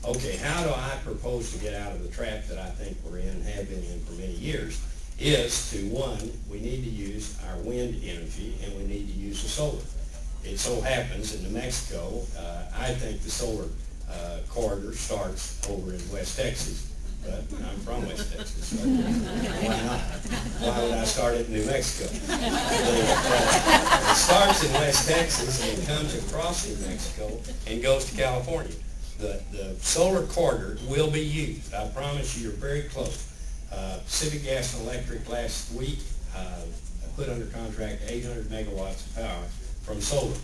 Okay, how do I propose to get out of the trap that I think we're in, have been in for many years, is to, one, we need to use our wind energy and we need to use the solar. It so happens in New Mexico, I think the solar corridor starts over in West Texas, but I'm from West Texas, so why not? Why would I start it in New Mexico? It starts in West Texas and it comes across New Mexico and goes to California. The solar corridor will be used. I promise you, you're very close. Pacific Gas and Electric last week put under contract 800 megawatts of power from solar.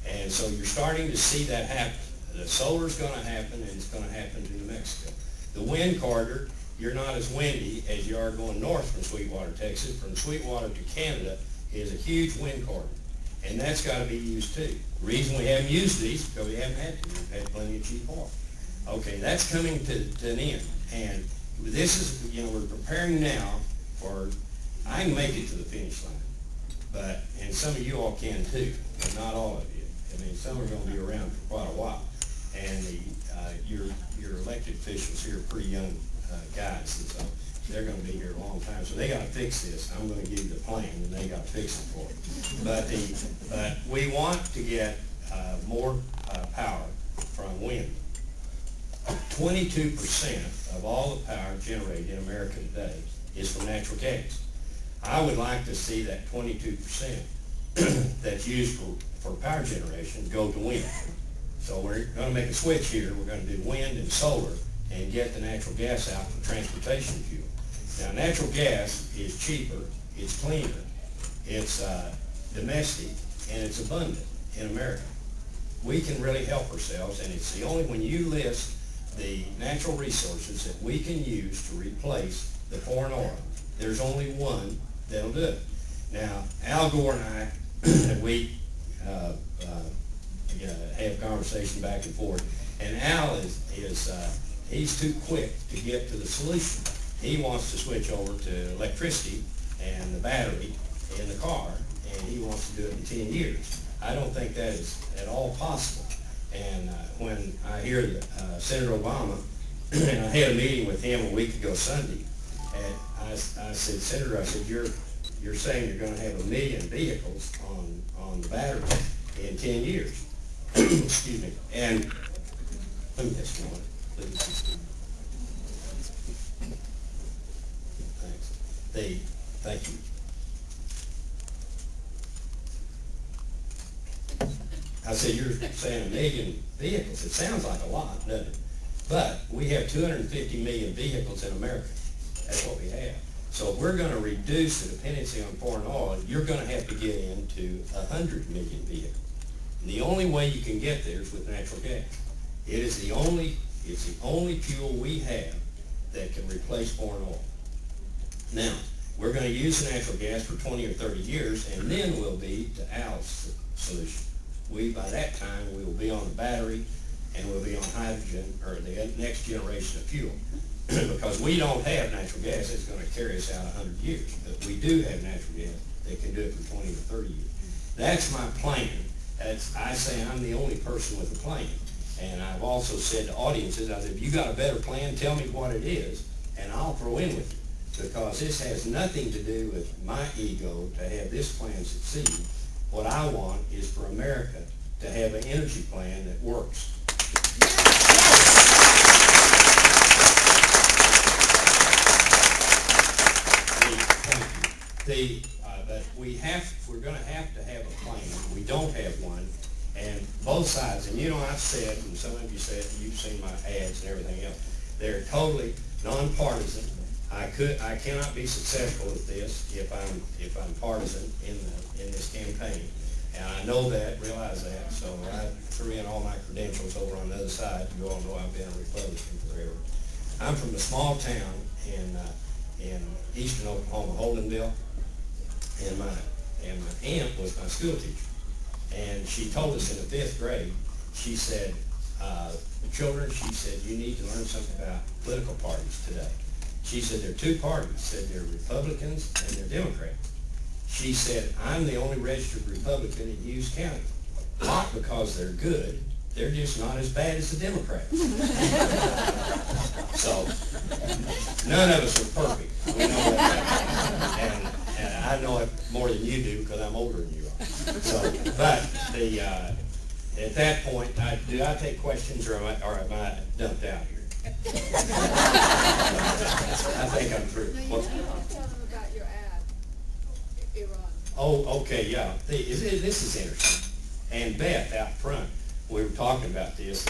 And so you're starting to see that happen. The solar's going to happen, and it's going to happen to New Mexico. The wind corridor, you're not as windy as you are going north from Sweetwater, Texas. From Sweetwater to Canada is a huge wind corridor, and that's got to be used too. The reason we haven't used these is because we haven't had to. We've had plenty of cheap oil. Okay, that's coming to an end, and this is, we're preparing now for, I can make it to the finish line, and some of you all can too, but not all of you. I mean, some are going to be around for quite a while, and your elected officials here are pretty young guys, and so they're going to be here a long time, so they got to fix this. I'm going to give you the plan, and they got to fix it for it. But we want to get more power from wind. 22% of all the power generated in America today is from natural gas. I would like to see that 22% that's used for power generation go to wind. So we're going to make a switch here. We're going to do wind and solar and get the natural gas out for transportation fuel. Now, natural gas is cheaper, it's cleaner, it's domestic, and it's abundant in America. We can really help ourselves, and it's the only, when you list the natural resources that we can use to replace the foreign oil, there's only one that'll do it. Now, Al Gore and I, we have conversation back and forth, and Al he's too quick to get to the solution. He wants to switch over to electricity and the battery in the car, and he wants to do it in 10 years. I don't think that is at all possible. And when I hear that Senator Obama, and I had a meeting with him a week ago Sunday, and I said, Senator, I said, you're saying you're going to have 1 million vehicles on the battery in 10 years. Excuse me. And let me just one, please. Thanks. Thank you. I said, you're saying 1 million vehicles. It sounds like a lot, doesn't it? But we have 250 million vehicles in America. That's what we have. So if we're going to reduce the dependency on foreign oil, you're going to have to get into 100 million vehicles. And the only way you can get there is with natural gas. It's the only fuel we have that can replace foreign oil. Now, we're going to use the natural gas for 20 or 30 years, and then we'll be to Al's solution. By that time, we will be on the battery, and we'll be on hydrogen, or the next generation of fuel. Because we don't have natural gas that's going to carry us out 100 years. But we do have natural gas that can do it for 20 or 30 years. That's my plan. I say I'm the only person with a plan. And I've also said to audiences, I said, if you got a better plan, tell me what it is, and I'll throw in with you. Because this has nothing to do with my ego to have this plan succeed. What I want is for America to have an energy plan that works. But we're going to have a plan. We don't have one. And both sides, and I've said, and some of you said, you've seen my ads and everything else, they're totally nonpartisan. I cannot be successful at this if I'm partisan in this campaign. And I know that, realize that, so I threw in all my credentials over on the other side. You all know I've been a Republican forever. I'm from a small town in eastern Oklahoma, Holdenville, and my aunt was my school teacher. And she told us in the 5th grade, she said, children, she said, you need to learn something about political parties today. She said, there are two parties. She said, they're Republicans and they're Democrats. She said, I'm the only registered Republican in Hughes County. Not because they're good, they're just not as bad as the Democrats. So, none of us are perfect. We know that. And I know it more than you do because I'm older than you are. So, but at that point, do I take questions or am I dumped out here? I think I'm through. No, you have to tell them about your ad, Iran. Oh, okay, yeah. This is interesting. And Beth out front, we were talking about this,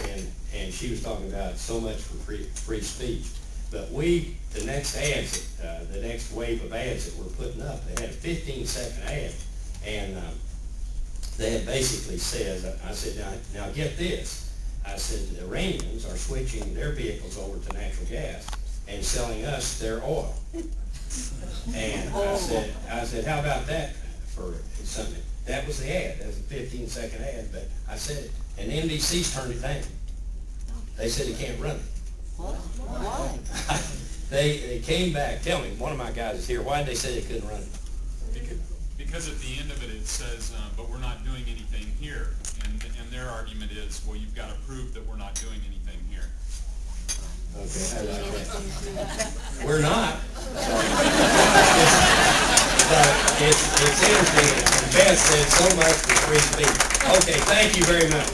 and she was talking about so much for free speech. But the next ads, the next wave of ads that we're putting up, they had a 15-second ad, and they had basically said, I said, now get this. I said, the Iranians are switching their vehicles over to natural gas and selling us their oil. And I said, how about that for something? That was the ad. That was a 15-second ad, but I said it. And NBC's turned it down. They said they can't run it. Why? They came back. Tell me, one of my guys is here. Why did they say they couldn't run it? Because at the end of it, it says, but we're not doing anything here. And their argument is, well, you've got to prove that we're not doing anything here. Okay, I like that. We're not. But it's interesting. And Beth said so much for free speech. Okay, thank you very much.